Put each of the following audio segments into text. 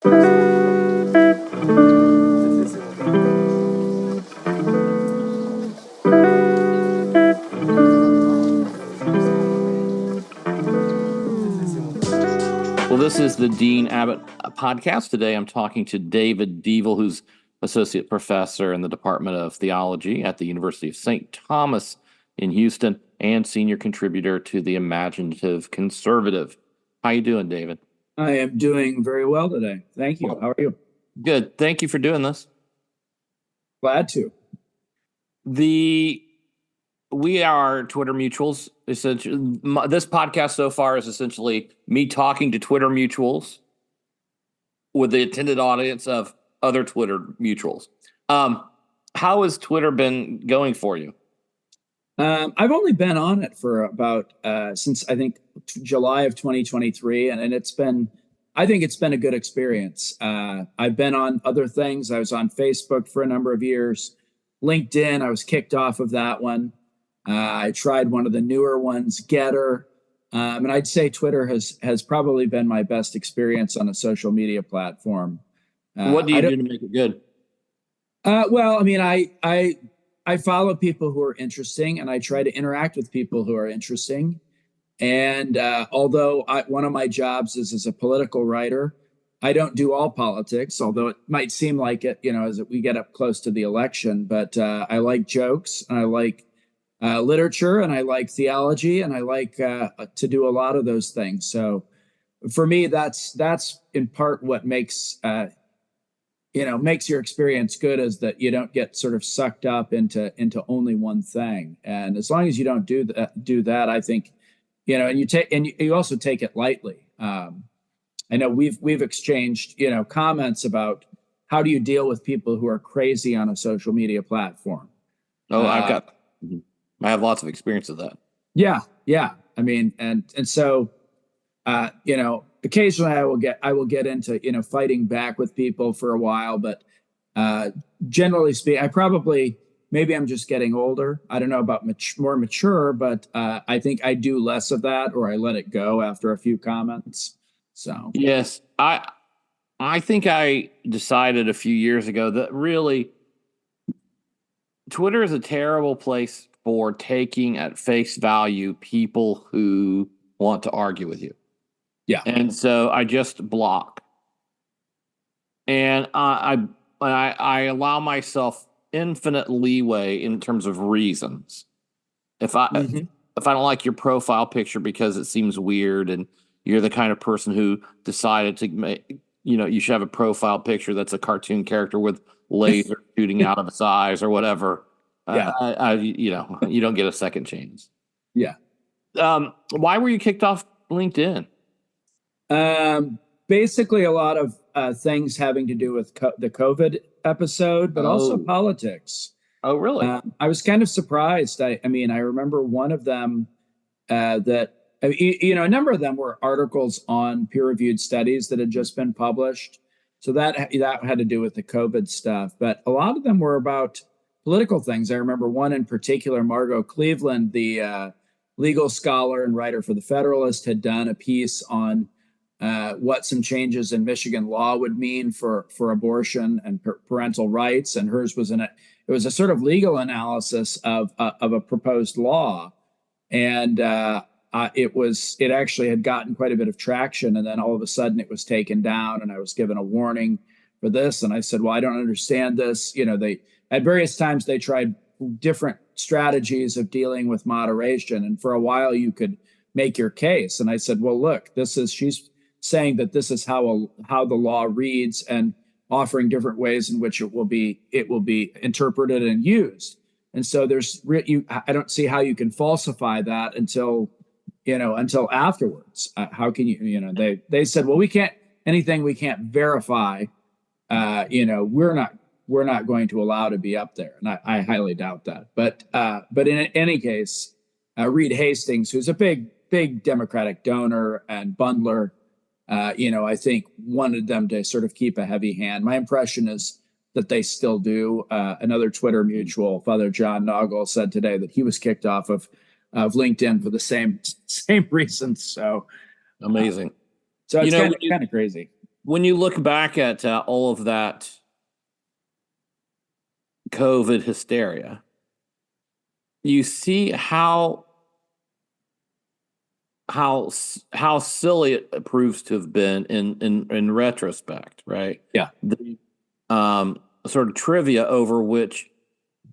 Well, this is the Dean Abbott podcast. Today I'm talking to David Deaval, who's associate professor in the Department of Theology at the University of St. Thomas in Houston and senior contributor to the Imaginative Conservative. How you doing, David? I am doing very well today. Thank you. How are you? Good. Thank you for doing this. Glad to. We are Twitter mutuals. Essentially, this podcast so far is essentially me talking to Twitter mutuals with the attended audience of other Twitter mutuals. How has Twitter been going for you? I've only been on it for about since I think July of 2023, and I think it's been a good experience. I've been on other things. I was on Facebook for a number of years. LinkedIn, I was kicked off of that one. I tried one of the newer ones, Getter, and I'd say Twitter has probably been my best experience on a social media platform. What do you do to make it good? Well, I mean, I follow people who are interesting, and I try to interact with people who are interesting. And although one of my jobs is as a political writer, I don't do all politics, although it might seem like it, as we get up close to the election. But I like jokes, and I like literature, and I like theology, and I like to do a lot of those things. So for me, that's in part what makes your experience good, is that you don't get sort of sucked up into only one thing. And as long as you don't do that, I think, and you also take it lightly. I know we've exchanged, comments about how do you deal with people who are crazy on a social media platform. Oh, I have lots of experience with that. Yeah. I mean, and so, occasionally I will get into, fighting back with people for a while, but generally speaking, maybe I'm just getting older. I don't know about more mature, but I think I do less of that, or I let it go after a few comments. So yes, I think I decided a few years ago that really Twitter is a terrible place for taking at face value people who want to argue with you. Yeah. And so I just block. And I allow myself infinite leeway in terms of reasons. If I don't like your profile picture because it seems weird, and you're the kind of person who decided to make, you should have a profile picture that's a cartoon character with laser shooting out of its eyes or whatever. Yeah. You don't get a second chance. Yeah. Why were you kicked off LinkedIn? Basically, a lot of things having to do with the COVID episode, but also politics. Oh, really? I was kind of surprised. I mean, I remember one of them that, a number of them were articles on peer-reviewed studies that had just been published. So that had to do with the COVID stuff. But a lot of them were about political things. I remember one in particular, Margot Cleveland, the legal scholar and writer for The Federalist, had done a piece on what some changes in Michigan law would mean for abortion and parental rights. And hers was it was a sort of legal analysis of a proposed law. And it actually had gotten quite a bit of traction. And then all of a sudden it was taken down, and I was given a warning for this. And I said, well, I don't understand this. At various times they tried different strategies of dealing with moderation. And for a while you could make your case. And I said, well, look, she's saying that this is how the law reads, and offering different ways in which it will be interpreted and used. And so I don't see how you can falsify that until afterwards. How can you, they said, well, we can't verify, we're not going to allow to be up there. And I highly doubt that. But in any case, Reed Hastings, who's a big Democratic donor and bundler, I think wanted them to sort of keep a heavy hand. My impression is that they still do. Another Twitter mutual, Father John Noggle, said today that he was kicked off of LinkedIn for the same reasons. So amazing. So it's kind of crazy. when you look back at all of that COVID hysteria, you see how silly it proves to have been in retrospect, right? Yeah. The sort of trivia over which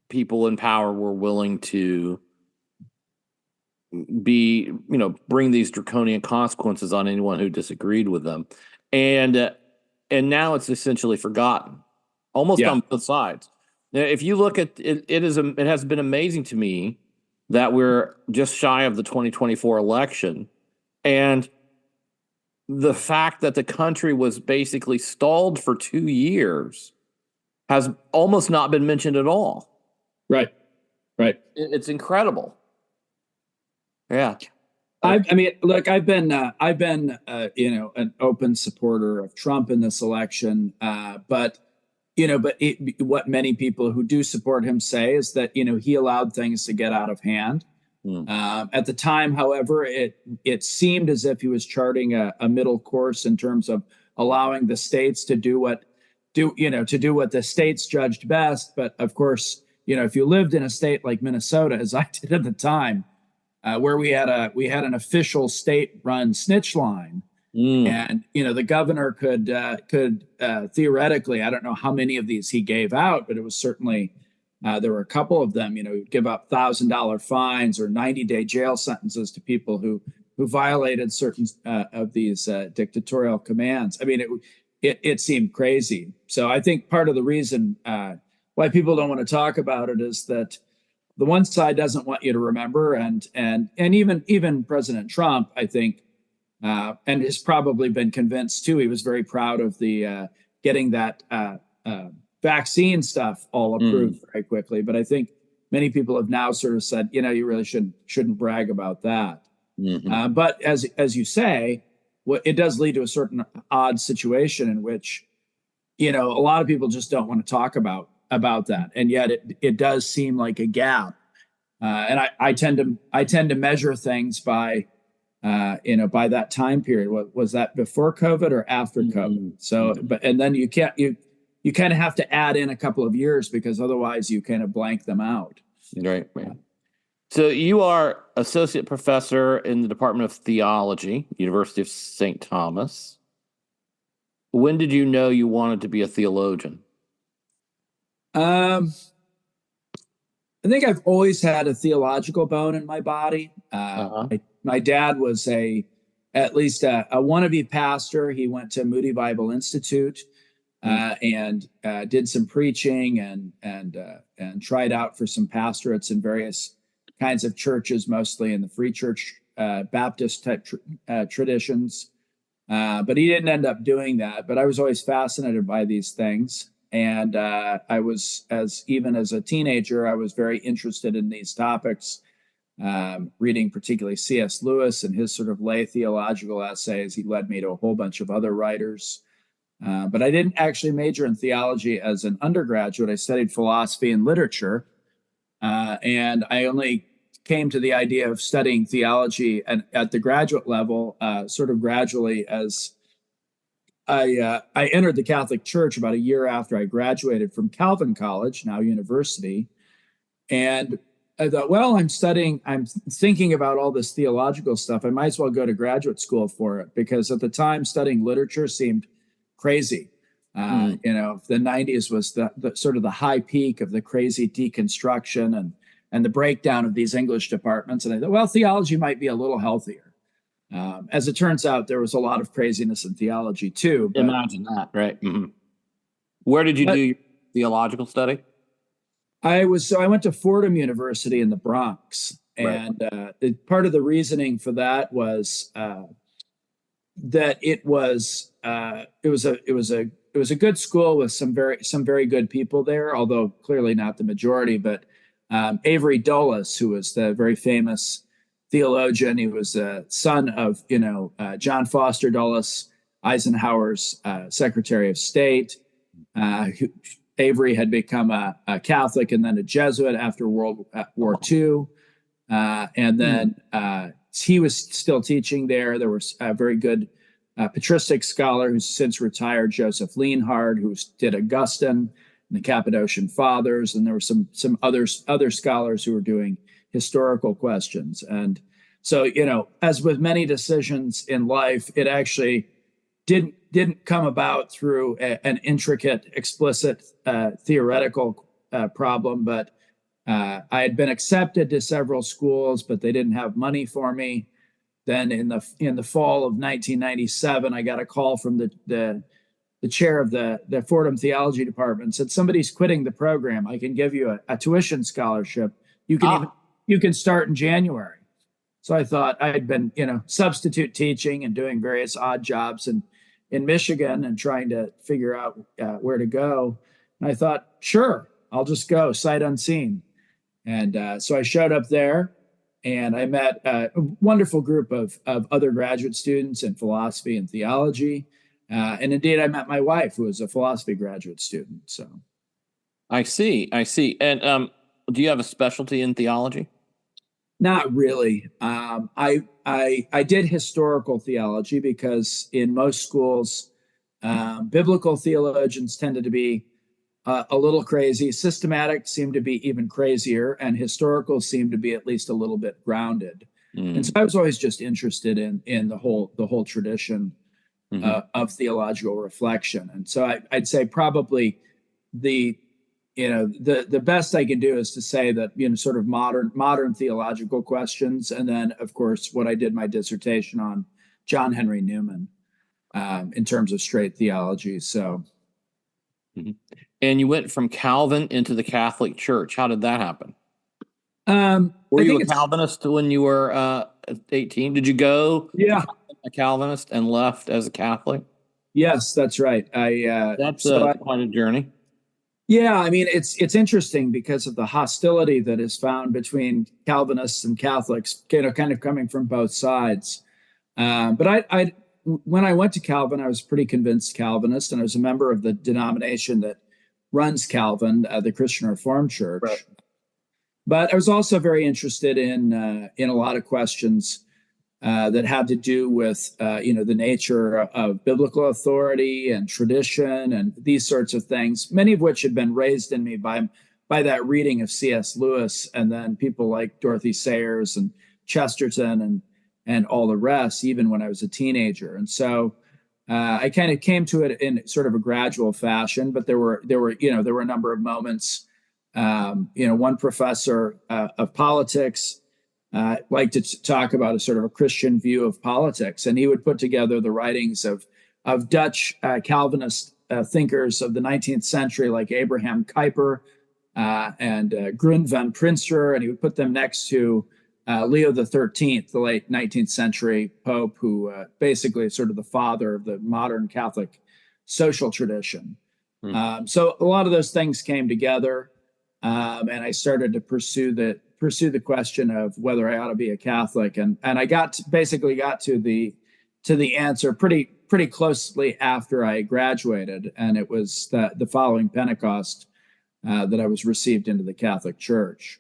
people in power were willing to bring these draconian consequences on anyone who disagreed with them, and now it's essentially forgotten, almost on both sides. Now, if you look at it, it has been amazing to me that we're just shy of the 2024 election, and the fact that the country was basically stalled for 2 years has almost not been mentioned at all. Right. It's incredible. Yeah. I mean, look, I've been an open supporter of Trump in this election, but what many people who do support him say is that he allowed things to get out of hand. At the time, however, it seemed as if he was charting a middle course in terms of allowing the states to do what the states judged best. But of course, if you lived in a state like Minnesota, as I did at the time, where we had an official state-run snitch line, and the governor could theoretically, I don't know how many of these he gave out, but it was certainly there were a couple of them. He'd give up $1,000 fines or 90-day jail sentences to people who violated certain of these dictatorial commands. I mean, it seemed crazy. So I think part of the reason why people don't want to talk about it is that the one side doesn't want you to remember, and even President Trump, I think, and has probably been convinced too. He was very proud of the getting that vaccine stuff all approved very quickly. But I think many people have now sort of said, you really shouldn't brag about that. But as you say, it does lead to a certain odd situation in which a lot of people just don't want to talk about that, and yet it does seem like a gap. And I tend to measure things by by that time period. Was that before COVID or after COVID? So, and then you kind of have to add in a couple of years, because otherwise you kind of blank them out. Right. So you are associate professor in the Department of Theology, University of St. Thomas. When did you know you wanted to be a theologian? I think I've always had a theological bone in my body. My dad was at least a wannabe pastor. He went to Moody Bible Institute and did some preaching and tried out for some pastorates in various kinds of churches, mostly in the Free Church Baptist type traditions. But he didn't end up doing that. But I was always fascinated by these things. And I was, even as a teenager, I was very interested in these topics, reading particularly C.S. Lewis and his sort of lay theological essays. He led me to a whole bunch of other writers. But I didn't actually major in theology as an undergraduate. I studied philosophy and literature. And I only came to the idea of studying theology at the graduate level sort of gradually as I entered the Catholic Church about a year after I graduated from Calvin College, now university. And I thought, well, I'm thinking about all this theological stuff. I might as well go to graduate school for it, because at the time studying literature seemed crazy. The 90s was the sort of the high peak of the crazy deconstruction and the breakdown of these English departments. And I thought, well, theology might be a little healthier. As it turns out, there was a lot of craziness in theology too. But, imagine that, right? Mm-hmm. Where did you do your theological study? I went to Fordham University in the Bronx, and part of the reasoning for that was that it was a good school with some very good people there, although clearly not the majority. But Avery Dulles, who was the very famous theologian, he was the son of John Foster Dulles, Eisenhower's Secretary of State. Avery had become a Catholic and then a Jesuit after World War II. And then he was still teaching there. There were very good patristic scholar who's since retired, Joseph Lienhard, who did Augustine and the Cappadocian Fathers, and there were some other scholars who were doing historical questions. And so, as with many decisions in life, it actually didn't come about through an intricate, explicit theoretical problem, but I had been accepted to several schools, but they didn't have money for me. Then in the fall of 1997, I got a call from the chair of the Fordham Theology Department, said, somebody's quitting the program. I can give you a tuition scholarship. You can start in January. So I thought I'd been, substitute teaching and doing various odd jobs in Michigan and trying to figure out where to go. And I thought, sure, I'll just go sight unseen. And so I showed up there, and I met a wonderful group of other graduate students in philosophy and theology. And indeed, I met my wife, who was a philosophy graduate student. So I see. And do you have a specialty in theology? Not really. I did historical theology because in most schools, biblical theologians tended to be a little crazy. Systematic seemed to be even crazier, and historical seemed to be at least a little bit grounded. And so I was always just interested in the whole tradition of theological reflection. And so I'd say probably the best I can do is to say that, sort of modern theological questions. And then, of course, what I did my dissertation on, John Henry Newman, in terms of straight theology. So. And you went from Calvin into the Catholic Church. How did that happen? Were you a Calvinist when you were 18? Did you go a Calvinist and left as a Catholic? Yes, that's right. That's quite a journey. Yeah, I mean, it's interesting because of the hostility that is found between Calvinists and Catholics, kind of coming from both sides. But when I went to Calvin, I was pretty convinced Calvinist, and I was a member of the denomination that runs Calvin, the Christian Reformed Church. Right. But I was also very interested in a lot of questions that had to do with the nature of biblical authority and tradition and these sorts of things, many of which had been raised in me by that reading of C.S. Lewis, and then people like Dorothy Sayers and Chesterton and all the rest, even when I was a teenager. And so I kind of came to it in sort of a gradual fashion, but there were a number of moments. One professor of politics liked to talk about a sort of a Christian view of politics, and he would put together the writings of Dutch Calvinist thinkers of the 19th century, like Abraham Kuyper and Grun van Prinsterer, and he would put them next to Leo XIII, the late 19th century Pope, who basically is sort of the father of the modern Catholic social tradition. So a lot of those things came together, and I started to pursue the question of whether I ought to be a Catholic, and I got to the answer pretty closely after I graduated, and it was the following Pentecost that I was received into the Catholic Church.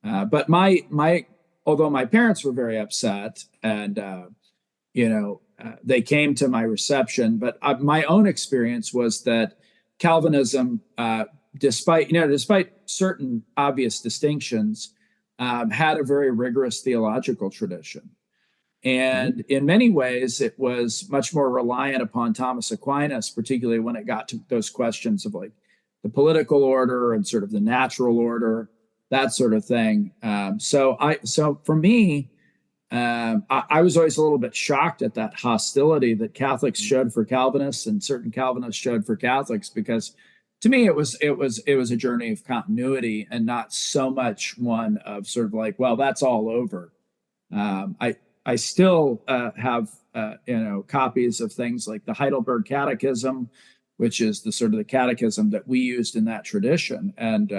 But although my parents were very upset, and they came to my reception, but my own experience was that Calvinism, despite certain obvious distinctions, had a very rigorous theological tradition. And in many ways, it was much more reliant upon Thomas Aquinas, particularly when it got to those questions of like the political order and sort of the natural order, that sort of thing. So for me, I was always a little bit shocked at that hostility that Catholics showed for Calvinists and certain Calvinists showed for Catholics, because to me, it was a journey of continuity and not so much one of sort of like, well, that's all over. I still have copies of things like the Heidelberg Catechism, which is the sort of the catechism that we used in that tradition. And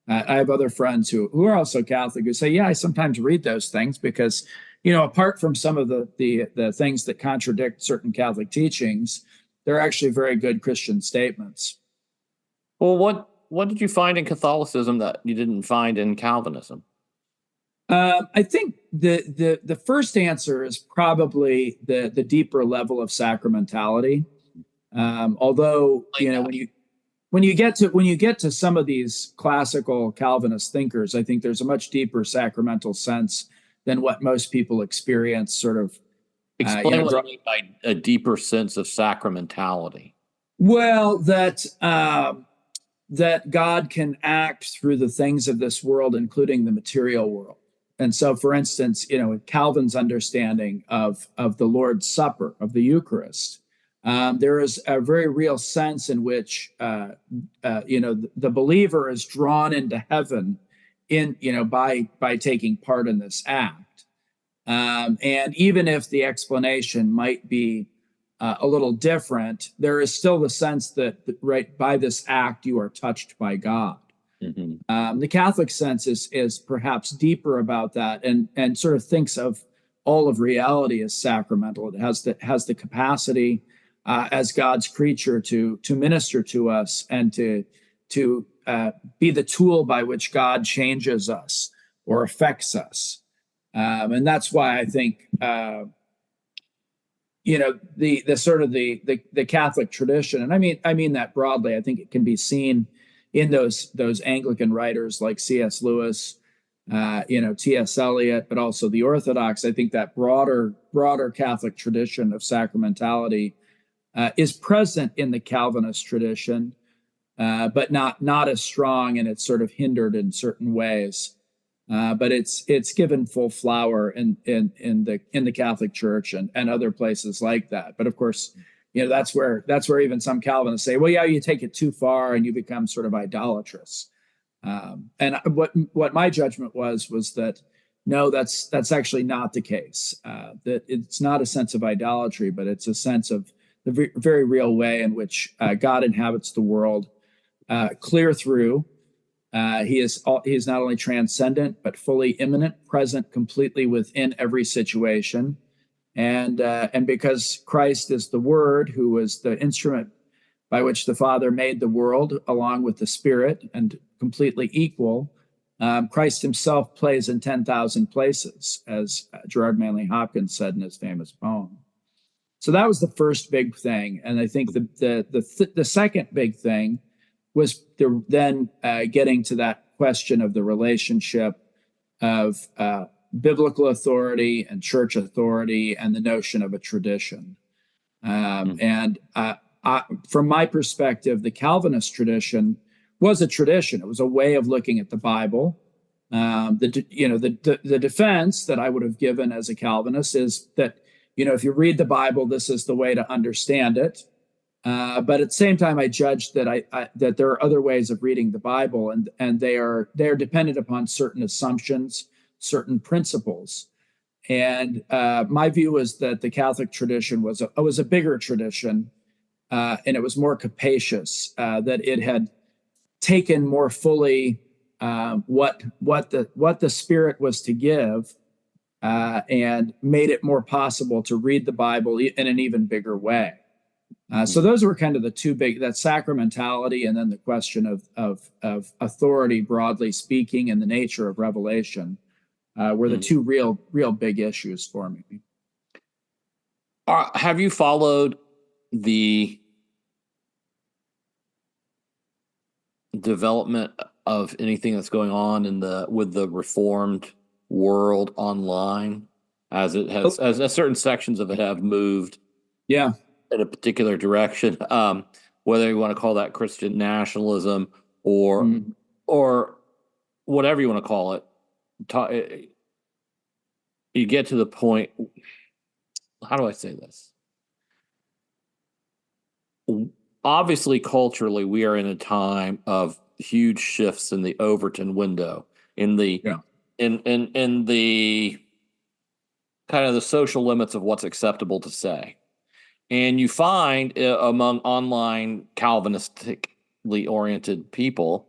I have other friends who are also Catholic who say, yeah, I sometimes read those things because, apart from some of the things that contradict certain Catholic teachings, they're actually very good Christian statements. Well, what did you find in Catholicism that you didn't find in Calvinism? I think the first answer is probably the deeper level of sacramentality. Although Like that. when you get to some of these classical Calvinist thinkers, I think there's a much deeper sacramental sense than what most people experience. Sort of, Explain what you mean by a deeper sense of sacramentality. well, that God can act through the things of this world, including the material world. And so, for instance, Calvin's understanding of the Lord's Supper, of the Eucharist, there is a very real sense in which the believer is drawn into heaven by taking part in this act. And even if the explanation might be a little different, there is still the sense that right by this act you are touched by God. Mm-hmm. The Catholic sense is perhaps deeper about that, and sort of thinks of all of reality as sacramental. It has the capacity as God's creature to minister to us and to be the tool by which God changes us or affects us. And that's why I think the sort of the Catholic tradition, and I mean that broadly. I think it can be seen in those Anglican writers like C.S. Lewis, T.S. Eliot, but also the Orthodox. I think that broader Catholic tradition of sacramentality is present in the Calvinist tradition, but not as strong, and it's sort of hindered in certain ways. But it's given full flower in the Catholic Church and other places like that. But of course, that's where even some Calvinists say, well, yeah, you take it too far and you become sort of idolatrous. And what my judgment was that no, that's actually not the case. That it's not a sense of idolatry, but it's a sense of the very real way in which God inhabits the world, clear through. He is not only transcendent, but fully immanent, present completely within every situation. And because Christ is the Word, who was the instrument by which the Father made the world, along with the Spirit, and completely equal, Christ himself plays in 10,000 places, as Gerard Manley Hopkins said in his famous poem. So that was the first big thing. And I think the second big thing was then getting to that question of the relationship of biblical authority and church authority and the notion of a tradition. And from my perspective, the Calvinist tradition was a tradition. It was a way of looking at the Bible. The defense that I would have given as a Calvinist is that, if you read the Bible, this is the way to understand it. But at the same time, I judged that that there are other ways of reading the Bible, and they are dependent upon certain assumptions, certain principles. And my view was that the Catholic tradition was a bigger tradition, and it was more capacious. That it had taken more fully what the Spirit was to give, and made it more possible to read the Bible in an even bigger way. So those were kind of the two big, that sacramentality, and then the question of authority, broadly speaking, and the nature of revelation were the two real big issues for me. Have you followed the development of anything that's going on with the Reformed world online, as it has, as certain sections of it have moved? Yeah. In a particular direction, whether you want to call that Christian nationalism or whatever you want to call it, you get to the point. How do I say this? Obviously, culturally, we are in a time of huge shifts in the Overton window, in the in the kind of the social limits of what's acceptable to say. And you find among online Calvinistically oriented people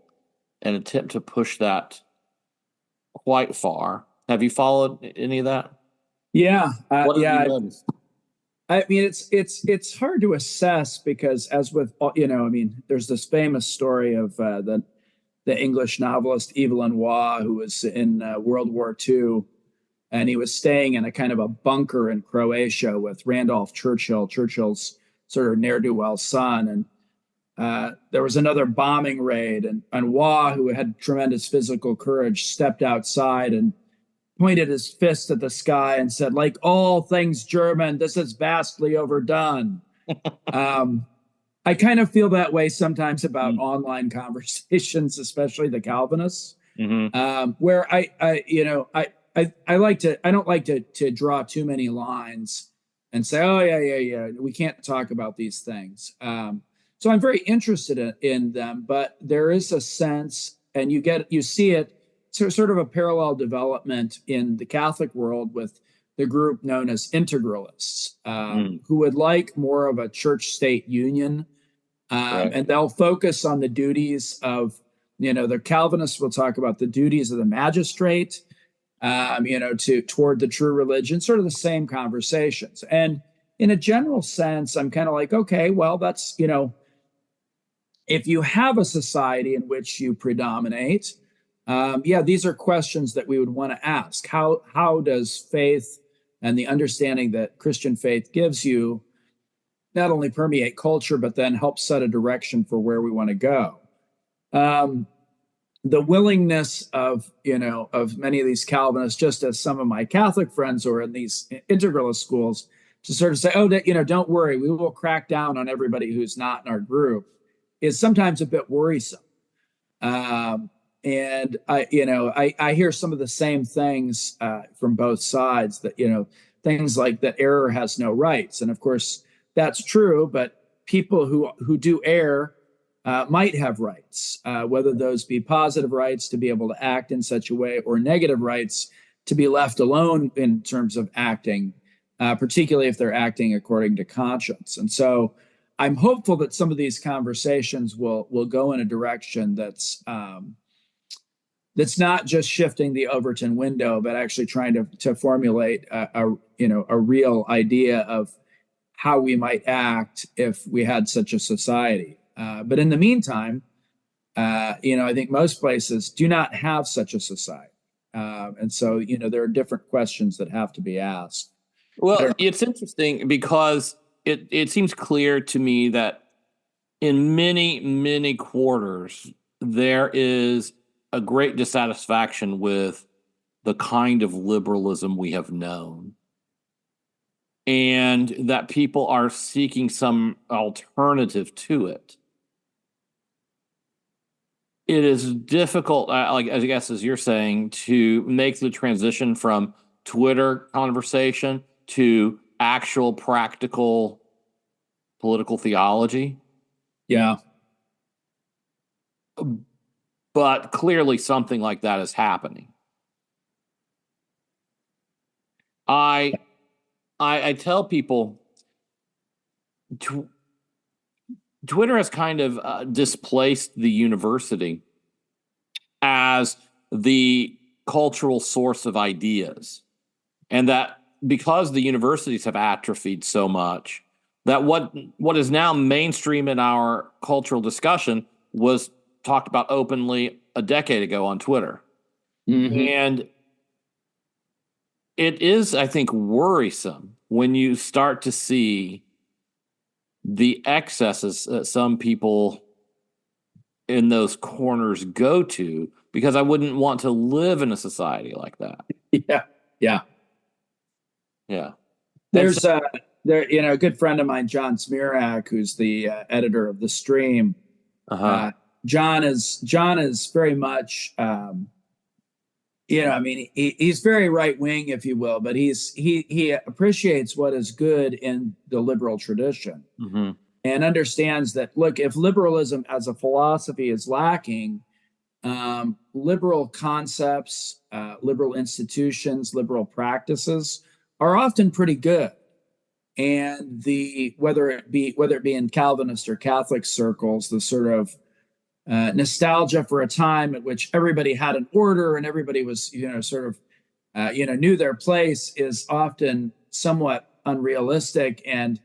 an attempt to push that quite far. Have you followed any of that? Yeah. What have you noticed? I mean, it's hard to assess because, as with there's this famous story of the the English novelist Evelyn Waugh, who was in World War II, and he was staying in a kind of a bunker in Croatia with Randolph Churchill, Churchill's sort of ne'er-do-well son. And there was another bombing raid, and Waugh, who had tremendous physical courage, stepped outside and pointed his fist at the sky and said, "Like all things German, this is vastly overdone." I kind of feel that way sometimes about online conversations, especially the Calvinists, where I like to, I don't like to draw too many lines and say, "Oh yeah, we can't talk about these things." So I'm very interested in them, but there is a sense, and you see it, sort of a parallel development in the Catholic world with the group known as integralists, who would like more of a church-state union, and they'll focus on the duties of, the Calvinists will talk about the duties of the magistrate, toward the true religion, sort of the same conversations. And in a general sense, I'm kind of like, okay, well, that's, if you have a society in which you predominate, these are questions that we would want to ask. How does faith and the understanding that Christian faith gives you not only permeate culture, but then help set a direction for where we want to go? The willingness of many of these Calvinists, just as some of my Catholic friends who are in these integralist schools, to sort of say, "Oh, don't worry, we will crack down on everybody who's not in our group," is sometimes a bit worrisome. And I hear some of the same things from both sides, that, things like that error has no rights. And of course, that's true, but people who do err might have rights, whether those be positive rights to be able to act in such a way, or negative rights to be left alone in terms of acting, particularly if they're acting according to conscience. And so I'm hopeful that some of these conversations will go in a direction that's not just shifting the Overton window, but actually trying to formulate a real idea of how we might act if we had such a society. But in the meantime, I think most places do not have such a society. And so, there are different questions that have to be asked. Well, it's interesting because it seems clear to me that in many, many quarters, there is a great dissatisfaction with the kind of liberalism we have known, and that people are seeking some alternative to it. It is difficult, like, I guess, as you're saying, to make the transition from Twitter conversation to actual practical political theology. Yeah. But clearly something like that is happening. I tell people Twitter has kind of displaced the university as the cultural source of ideas. And that because the universities have atrophied so much, that what is now mainstream in our cultural discussion was talked about openly a decade ago on Twitter. And it is, I think, worrisome when you start to see the excesses that some people in those corners go to, because I wouldn't want to live in a society like that. Yeah. There's a good friend of mine, John Smirak, who's the editor of The Stream. John is very much, he's very right wing, if you will, but he appreciates what is good in the liberal tradition, and understands that, look, if liberalism as a philosophy is lacking, liberal concepts, liberal institutions, liberal practices are often pretty good. And whether it be in Calvinist or Catholic circles, the sort of nostalgia for a time at which everybody had an order and everybody was, knew their place, is often somewhat unrealistic, and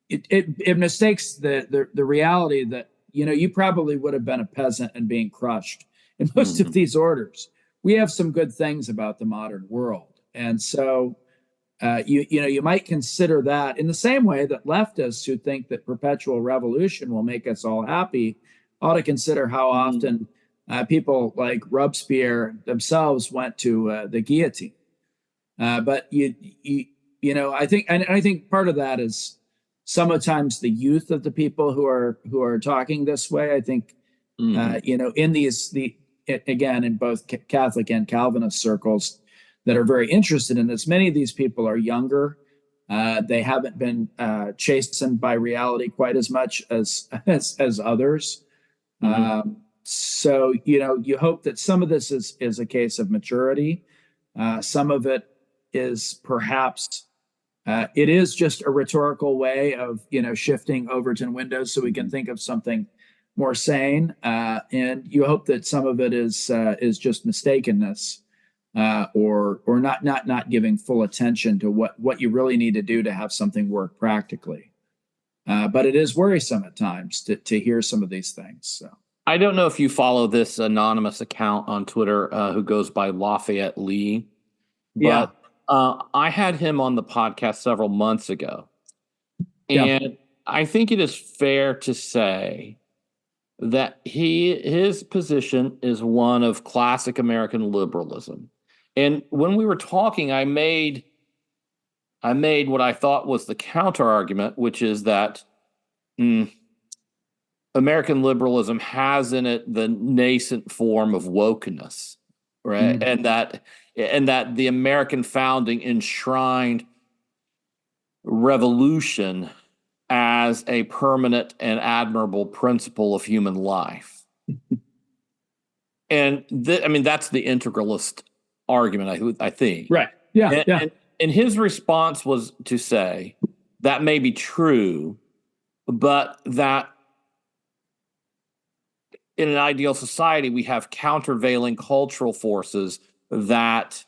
it mistakes the reality that you probably would have been a peasant and being crushed in most of these orders. We have some good things about the modern world. And so, you might consider that in the same way that leftists who think that perpetual revolution will make us all happy ought to consider how often people like Robespierre themselves went to the guillotine. But I think part of that is sometimes the youth of the people who are talking this way. I think in both Catholic and Calvinist circles that are very interested in this, many of these people are younger. They haven't been chastened by reality quite as much as others. So you hope that some of this is a case of maturity. Some of it is perhaps it is just a rhetorical way of shifting Overton windows so we can think of something more sane. And you hope that some of it is just mistakenness, or not giving full attention to what you really need to do to have something work practically. But it is worrisome at times to hear some of these things. So I don't know if you follow this anonymous account on Twitter who goes by Lafayette Lee, but I had him on the podcast several months ago. And I think it is fair to say that his position is one of classic American liberalism. And when we were talking, I made what I thought was the counter argument, which is that American liberalism has in it the nascent form of wokeness, right? And that the American founding enshrined revolution as a permanent and admirable principle of human life. And that's the integralist argument, I think. Right. Yeah. And his response was to say that may be true, but that in an ideal society, we have countervailing cultural forces and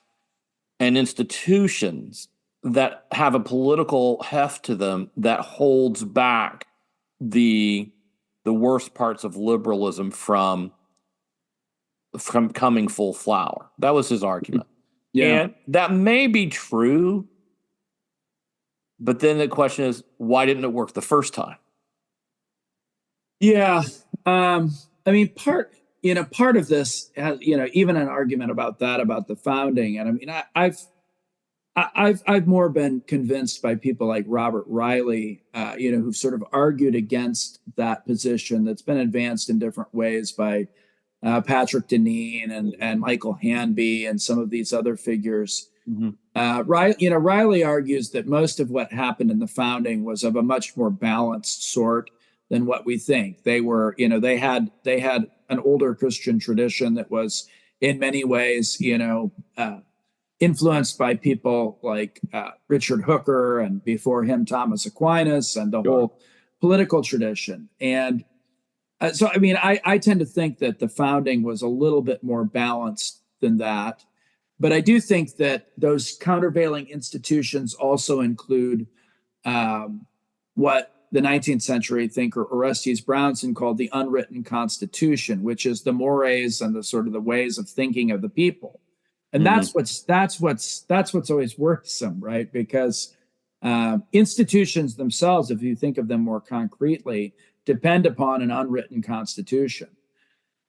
institutions that have a political heft to them that holds back the worst parts of liberalism from coming full flower. That was his argument. Yeah. And that may be true, but then the question is, why didn't it work the first time? Yeah. Part of this has, even an argument about the founding. And I've more been convinced by people like Robert Riley, who've sort of argued against that position that's been advanced in different ways by Patrick Deneen and Michael Hanby and some of these other figures. Riley argues that most of what happened in the founding was of a much more balanced sort than what we think. They were, they had an older Christian tradition that was in many ways, influenced by people like Richard Hooker and before him Thomas Aquinas and the whole political tradition. And so I tend to think that the founding was a little bit more balanced than that. But I do think that those countervailing institutions also include what the 19th century thinker Orestes Brownson called the unwritten constitution, which is the mores and the sort of the ways of thinking of the people. And that's what's always worrisome, right? Because institutions themselves, if you think of them more concretely, depend upon an unwritten constitution.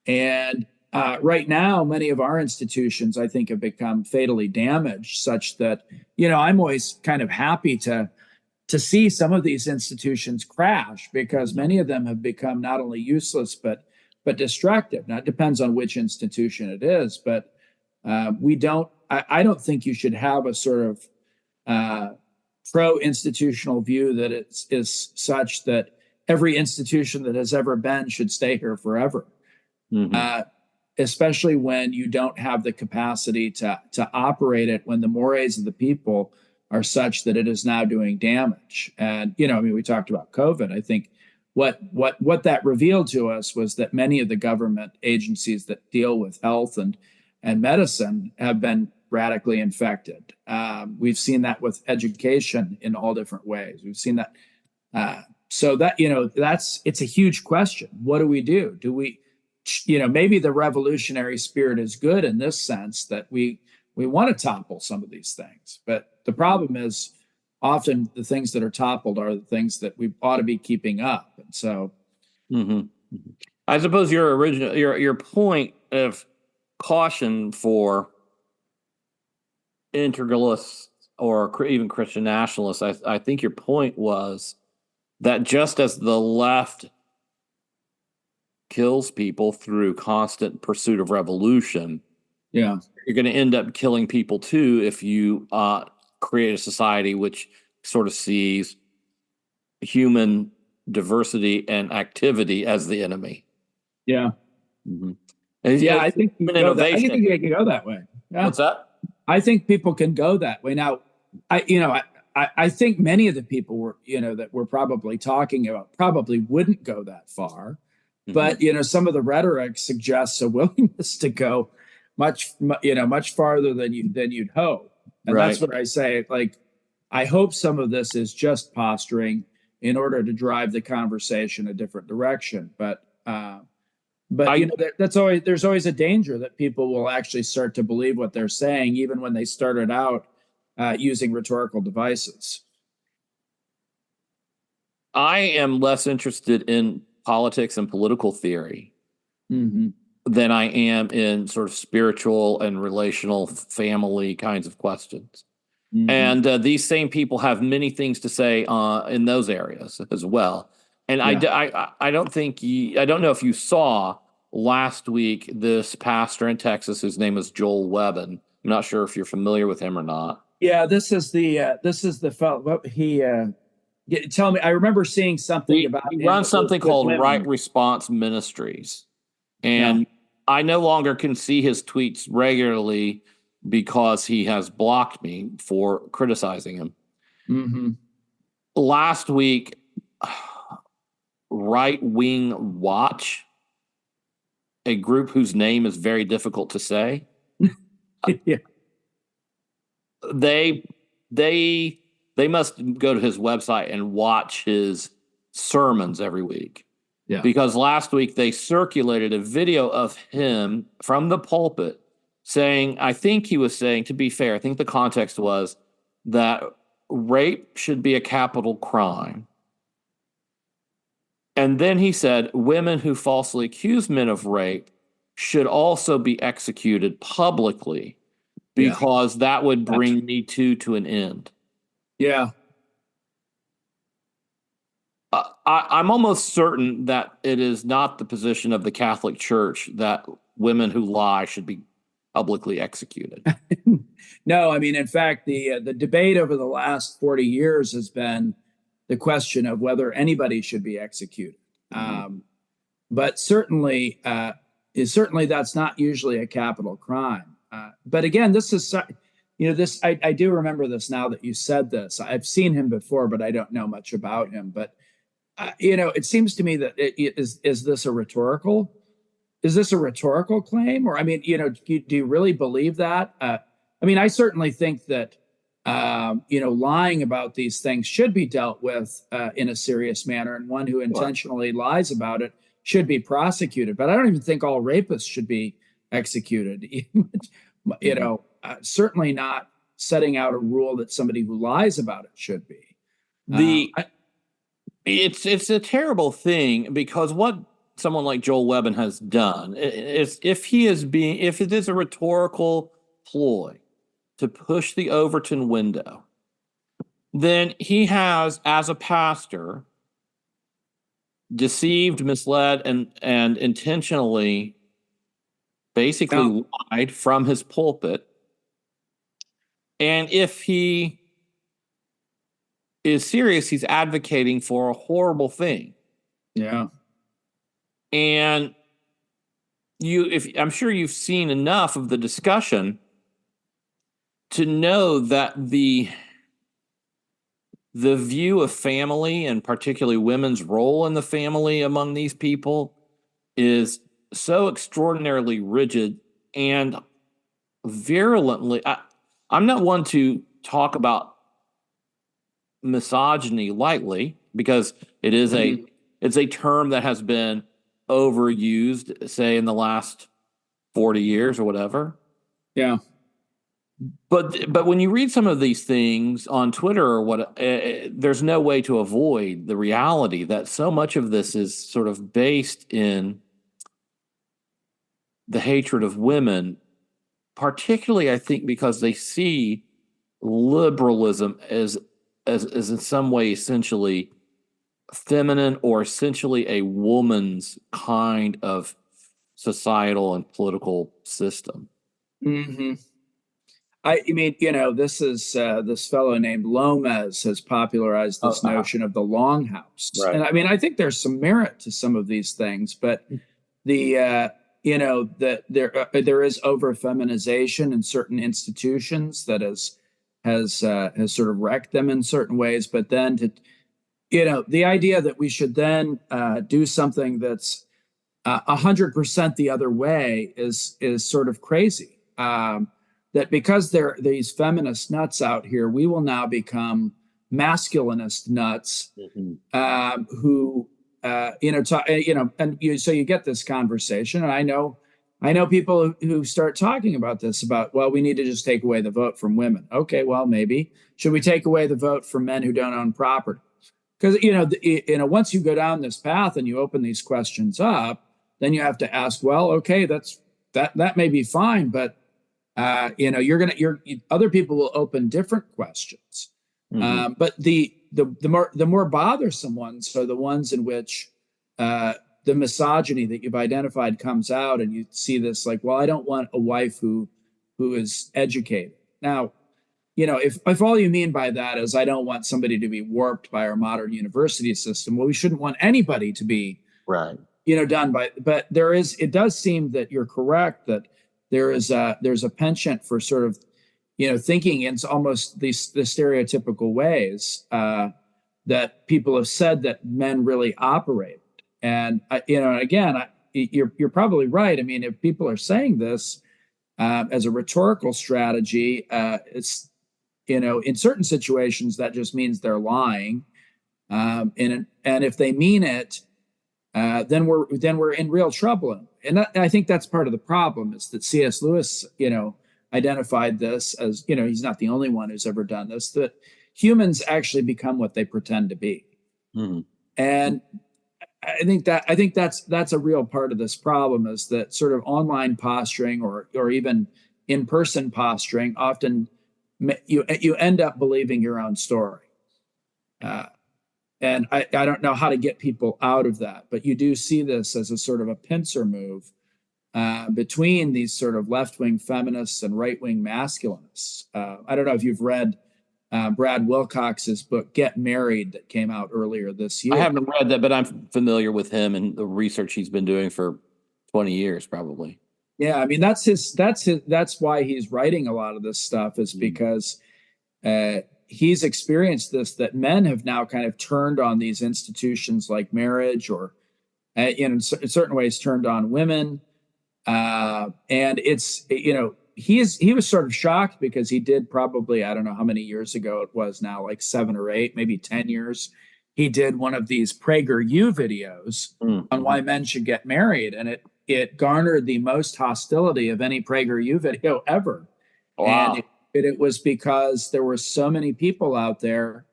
And right now, many of our institutions, I think, have become fatally damaged, such that, I'm always kind of happy to see some of these institutions crash, because many of them have become not only useless, but destructive. Now, it depends on which institution it is, but I don't think you should have a sort of pro-institutional view that it is such that every institution that has ever been should stay here forever. Especially when you don't have the capacity to operate it, when the mores of the people are such that it is now doing damage. And, we talked about COVID. I think what that revealed to us was that many of the government agencies that deal with health and medicine have been radically infected. We've seen that with education in all different ways. We've seen that So that, it's a huge question. What do we do? Do we, maybe the revolutionary spirit is good in this sense that we want to topple some of these things. But the problem is often the things that are toppled are the things that we ought to be keeping up. And so, I suppose your point of caution for integralists or even Christian nationalists, I think your point was that just as the left kills people through constant pursuit of revolution, yeah, you're going to end up killing people too if you create a society which sort of sees human diversity and activity as the enemy. Yeah. Mm-hmm. I think you can go that way. Yeah. What's that? I think people can go that way. Now, I think many of the people that we're probably talking about probably wouldn't go that far. But, some of the rhetoric suggests a willingness to go much farther than you'd hope. And that's what I say. Like, I hope some of this is just posturing in order to drive the conversation a different direction. But there's always a danger that people will actually start to believe what they're saying, even when they started out using rhetorical devices. I am less interested in politics and political theory than I am in sort of spiritual and relational family kinds of questions. And these same people have many things to say in those areas as well. And I don't know if you saw last week this pastor in Texas whose name is Joel Webbon. I'm not sure if you're familiar with him or not. Yeah, this is the fellow. Tell me. I remember seeing something about. He runs something called Right Response Ministries, and I no longer can see his tweets regularly because he has blocked me for criticizing him. Last week, Right Wing Watch, a group whose name is very difficult to say, they must go to his website and watch his sermons every week. Yeah. Because last week they circulated a video of him from the pulpit saying, I think he was saying, to be fair, I think the context was that rape should be a capital crime. And then he said women who falsely accuse men of rape should also be executed publicly because that would bring Me Too to an end. Yeah. I'm almost certain that it is not the position of the Catholic Church that women who lie should be publicly executed. No, I mean, in fact, the debate over the last 40 years has been the question of whether anybody should be executed. But certainly that's not usually a capital crime. But again, this is, I do remember this now that you said this. I've seen him before, but I don't know much about him. But it seems to me that is this a rhetorical claim? Or, I mean, do you really believe that? I mean, I certainly think that, lying about these things should be dealt with in a serious manner. And one who intentionally lies about it should be prosecuted. But I don't even think all rapists should be executed. Certainly not setting out a rule that somebody who lies about it should be. It's a terrible thing, because what someone like Joel Webbon has done is, if it is a rhetorical ploy to push the Overton window, then he has, as a pastor, deceived, misled, and intentionally basically lied from his pulpit. And if he is serious, he's advocating for a horrible thing. Yeah. And I'm sure you've seen enough of the discussion to know that the view of family, and particularly women's role in the family among these people, is so extraordinarily rigid and virulently. I'm not one to talk about misogyny lightly, because it's a term that has been overused, say in the last 40 years or whatever. Yeah. But when you read some of these things on Twitter or what, there's no way to avoid the reality that so much of this is sort of based in the hatred of women, particularly, I think, because they see liberalism as in some way essentially feminine or essentially a woman's kind of societal and political system. Mm-hmm. I mean, this is this fellow named Lomez has popularized this notion of the longhouse, right. And I mean, I think there's some merit to some of these things, but the that there is over feminization in certain institutions that has sort of wrecked them in certain ways. But then the idea that we should then do something that's 100% the other way is sort of crazy. That because there are these feminist nuts out here, we will now become masculinist nuts who so you get this conversation, and I know people who start talking about this, about, well, we need to just take away the vote from women. Okay, well, maybe should we take away the vote from men who don't own property? Because once you go down this path and you open these questions up, then you have to ask, well, okay, that may be fine, but other people will open different questions. But the more bothersome ones are the ones in which the misogyny that you've identified comes out, and you see this like, well, I don't want a wife who is educated. Now, if all you mean by that is I don't want somebody to be warped by our modern university system, well, we shouldn't want anybody to be right. Done by. But it does seem that you're correct that there's a penchant for sort of, thinking in almost the stereotypical ways that people have said that men really operate. And again, you're probably right. I mean, if people are saying this as a rhetorical strategy, it's in certain situations that just means they're lying. And if they mean it, then we're in real trouble. And I think that's part of the problem, is that C.S. Lewis, identified this as, he's not the only one who's ever done this, that humans actually become what they pretend to be. And I think that's a real part of this problem, is that sort of online posturing or even in-person posturing, often you end up believing your own story. And I don't know how to get people out of that, but you do see this as a sort of a pincer move between these sort of left-wing feminists and right-wing masculinists. I don't know if you've read Brad Wilcox's book, Get Married, that came out earlier this year. I haven't read that, but I'm familiar with him and the research he's been doing for 20 years, probably. Yeah, I mean, that's why he's writing a lot of this stuff, is because he's experienced this, that men have now kind of turned on these institutions like marriage, or in certain ways turned on women. And it's, he was sort of shocked because he did probably, I don't know how many years ago it was now, like 7 or 8, maybe 10 years. He did one of these PragerU videos on why men should get married. And it garnered the most hostility of any PragerU video ever. Wow. And it was because there were so many people out there,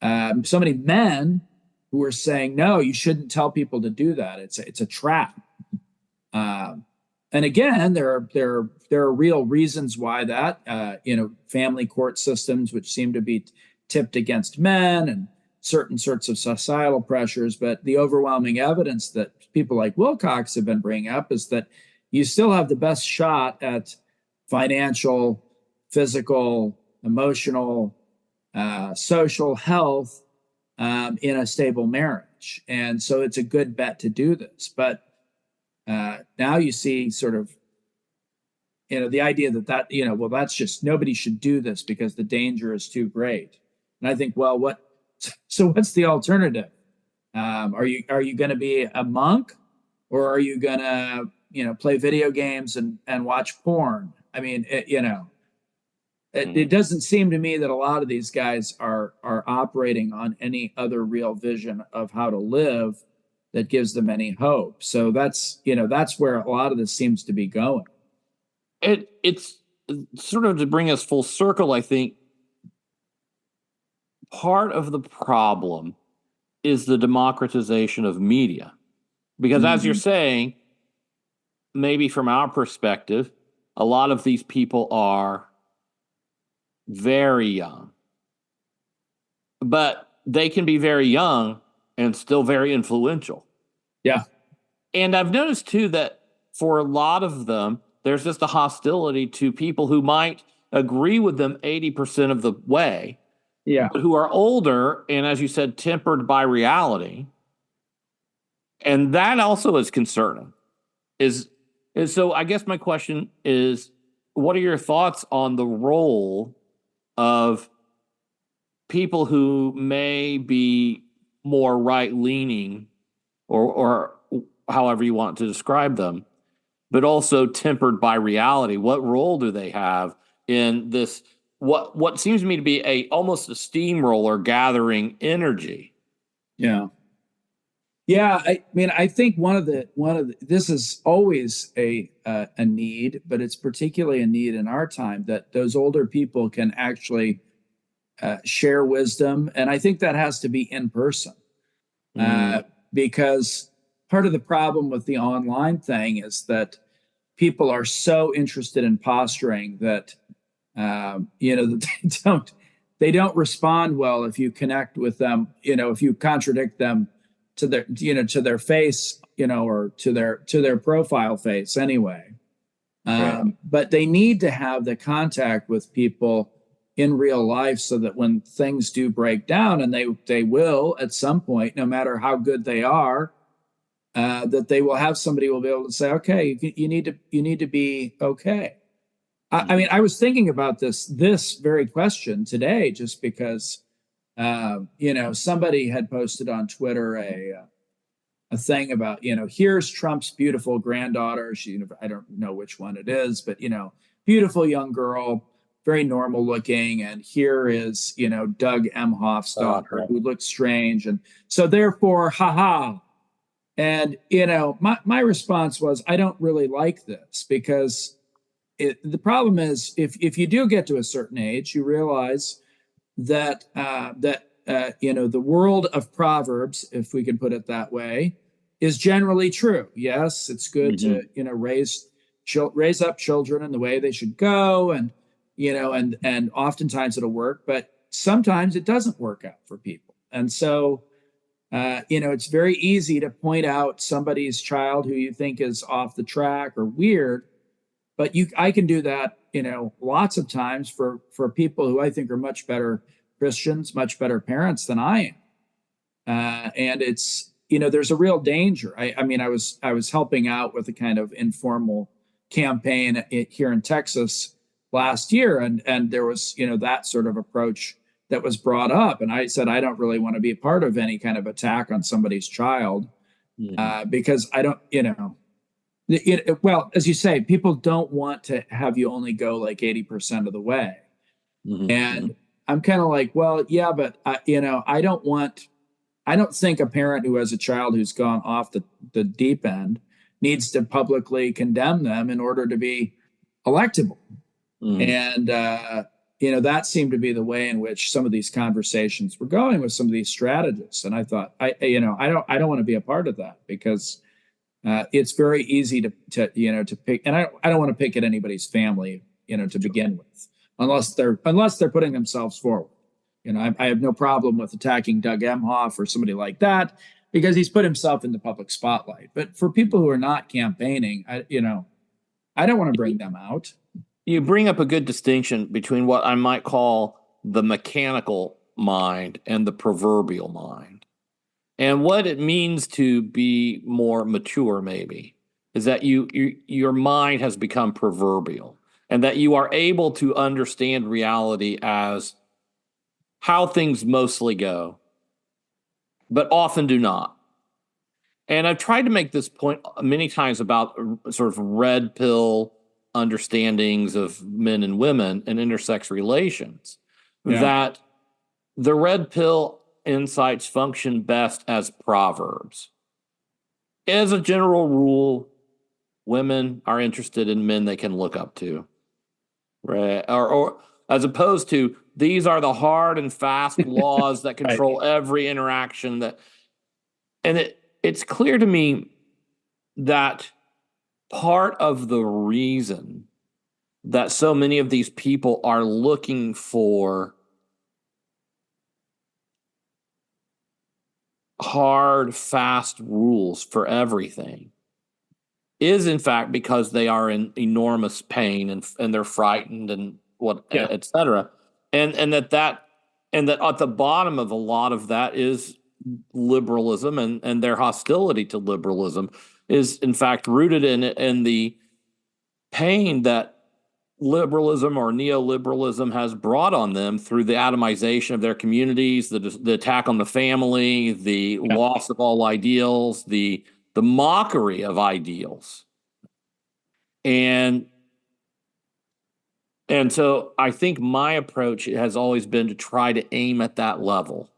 so many men who were saying, no, you shouldn't tell people to do that. It's a trap. And again, there are real reasons why that, family court systems, which seem to be tipped against men, and certain sorts of societal pressures. But the overwhelming evidence that people like Wilcox have been bringing up is that you still have the best shot at financial, physical, emotional, social health in a stable marriage. And so it's a good bet to do this. But now you see sort of, the idea that, well, that's just, nobody should do this because the danger is too great. And I think, well, what's the alternative? Are you going to be a monk, or are you going to, play video games and watch porn? I mean, It doesn't seem to me that a lot of these guys are operating on any other real vision of how to live that gives them any hope. So that's where a lot of this seems to be going. It's sort of to bring us full circle. I think part of the problem is the democratization of media, because as you're saying, maybe from our perspective, a lot of these people are very young, but they can be very young and still very influential. Yeah. And I've noticed too that for a lot of them, there's just a hostility to people who might agree with them 80% of the way, Yeah. but who are older and, as you said, tempered by reality. And that also is concerning. So I guess my question is, what are your thoughts on the role of people who may be more right-leaning or however you want to describe them, but also tempered by reality? What role do they have in this, what seems to me to be almost a steamroller gathering energy? Yeah. Yeah, I mean, I think one of the this is always a need, but it's particularly a need in our time that those older people can actually share wisdom, and I think that has to be in person, because part of the problem with the online thing is that people are so interested in posturing that that they don't respond well if you connect with them, if you contradict them to their to their face, or to their profile face anyway. But they need to have the contact with people in real life so that when things do break down, and they will at some point, no matter how good they are, that they will have somebody who will be able to say, okay, you need to be okay. I mean, I was thinking about this very question today, just because somebody had posted on Twitter a thing about, here's Trump's beautiful granddaughter. I don't know which one it is, but beautiful young girl, very normal looking, and here is Doug Emhoff's daughter, who looks strange, and so therefore, haha. And my response was, I don't really like this, because the problem is, if you do get to a certain age, you realize that the world of Proverbs, if we can put it that way, is generally true. Yes, it's good to raise up children in the way they should go, and and oftentimes it'll work, but sometimes it doesn't work out for people. And so it's very easy to point out somebody's child who you think is off the track or weird, but I can do that lots of times for people who I think are much better Christians, much better parents than I am. And it's, there's a real danger. I mean, I was helping out with a kind of informal campaign here in Texas last year, and there was, that sort of approach that was brought up. And I said, I don't really want to be a part of any kind of attack on somebody's child, because I don't, well, as you say, people don't want to have you only go like 80% of the way. And I'm kind of like, well, yeah, but I don't think a parent who has a child who's gone off the deep end needs to publicly condemn them in order to be electable. And that seemed to be the way in which some of these conversations were going with some of these strategists. And I thought, I don't want to be a part of that, because it's very easy to pick, and I don't want to pick at anybody's family, to begin with, unless they're putting themselves forward. I have no problem with attacking Doug Emhoff or somebody like that, because he's put himself in the public spotlight. But for people who are not campaigning, I don't want to bring them out. You bring up a good distinction between what I might call the mechanical mind and the proverbial mind. And what it means to be more mature, maybe, is that your mind has become proverbial, and that you are able to understand reality as how things mostly go, but often do not. And I've tried to make this point many times about sort of red pill understandings of men and women and intersex relations, Yeah. that the red pill insights function best as proverbs. As a general rule, women are interested in men they can look up to, right? Or as opposed to, these are the hard and fast laws that control every interaction. And it's clear to me that part of the reason that so many of these people are looking for hard, fast rules for everything is, in fact, because they are in enormous pain and they're frightened and et cetera. And that at the bottom of a lot of that is liberalism, and their hostility to liberalism is, in fact, rooted in the pain that liberalism or neoliberalism has brought on them through the atomization of their communities, the attack on the family, the loss of all ideals, the mockery of ideals. And so I think my approach has always been to try to aim at that level,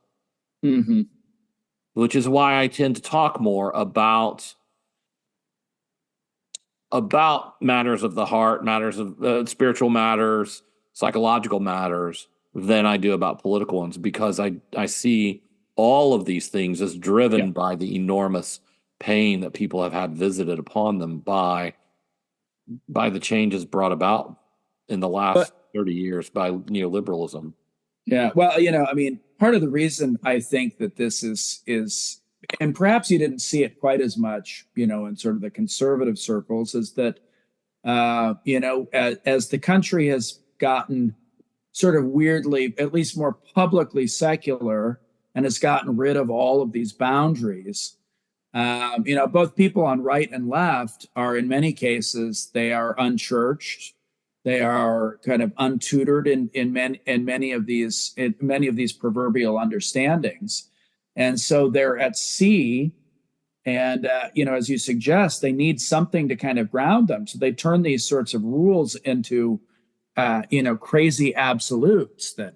which is why I tend to talk more about matters of the heart, matters of spiritual matters, psychological matters, than I do about political ones, because I see all of these things as driven by the enormous pain that people have had visited upon them by the changes brought about in the last 30 years by neoliberalism. Yeah. Well, I mean, part of the reason I think that this is, and perhaps you didn't see it quite as much, in sort of the conservative circles, is that, as the country has gotten sort of weirdly, at least more publicly secular, and has gotten rid of all of these boundaries, both people on right and left are, in many cases, they are unchurched. They are kind of untutored in many of these proverbial understandings. And so they're at sea, and, as you suggest, they need something to kind of ground them. So they turn these sorts of rules into, crazy absolutes that,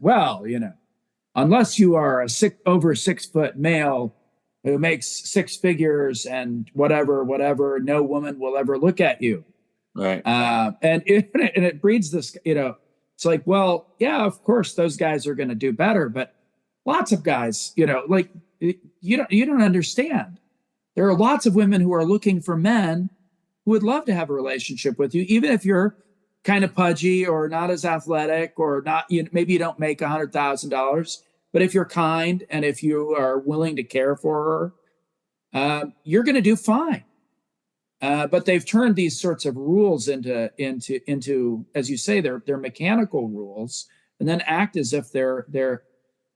unless you are over 6 foot male who makes six figures and whatever, no woman will ever look at you. Right. And it breeds this, it's like, well, yeah, of course those guys are going to do better, but lots of guys, you don't understand. There are lots of women who are looking for men who would love to have a relationship with you, even if you're kind of pudgy or not as athletic or not, maybe you don't make $100,000, but if you're kind and if you are willing to care for her, you're going to do fine. But they've turned these sorts of rules into, as you say, they're mechanical rules, and then act as if they're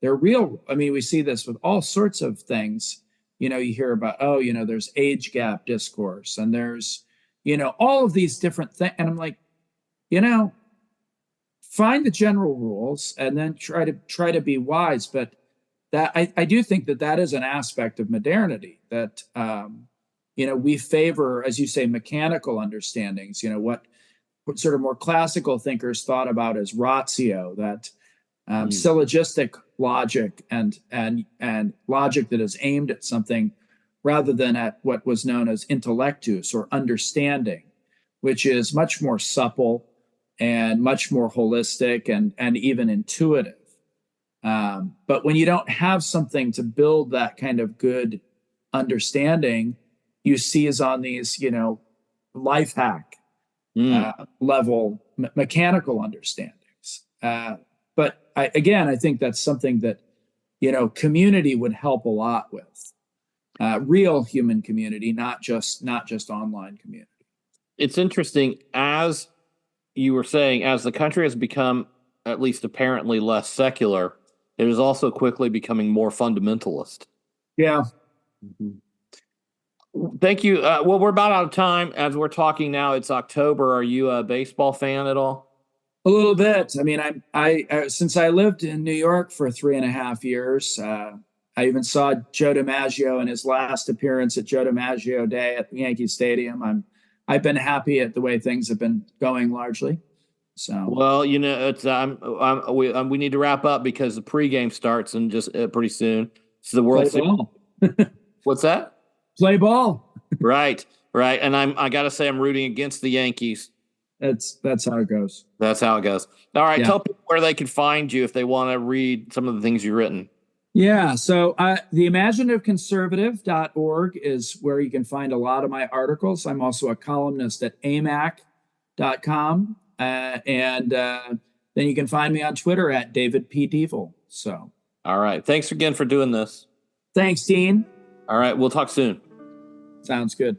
real. I mean, we see this with all sorts of things. You hear about, there's age gap discourse, and there's, all of these different things. And I'm like, find the general rules and then try to be wise. But that I do think that is an aspect of modernity that, we favor, as you say, mechanical understandings, what sort of more classical thinkers thought about as ratio, that syllogistic logic and logic that is aimed at something rather than at what was known as intellectus or understanding, which is much more supple and much more holistic and even intuitive. But when you don't have something to build that kind of good understanding, you seize on these, life hack level mechanical understandings. But I think that's something that, community would help a lot with. Real human community, not just online community. It's interesting, as you were saying, as the country has become at least apparently less secular, it is also quickly becoming more fundamentalist. Yeah. Mm-hmm. Thank you. Well, we're about out of time. As we're talking now, it's October. Are you a baseball fan at all? A little bit. I mean, I since I lived in New York for 3.5 years, I even saw Joe DiMaggio in his last appearance at Joe DiMaggio Day at Yankee Stadium. I'm I've been happy at the way things have been going largely. So, Well, it's we need to wrap up because the pregame starts in just pretty soon. It's the World play Series. ball. What's that? Play ball. Right, right. And I got to say, I'm rooting against the Yankees. That's how it goes. That's how it goes. All right, Yeah. tell people where they can find you if they want to read some of the things you've written. Yeah. So theimaginative-conservative.org is where you can find a lot of my articles. I'm also a columnist at amac.com. And then you can find me on Twitter at David P. Deaval. So. All right. Thanks again for doing this. Thanks, Dean. All right. We'll talk soon. Sounds good.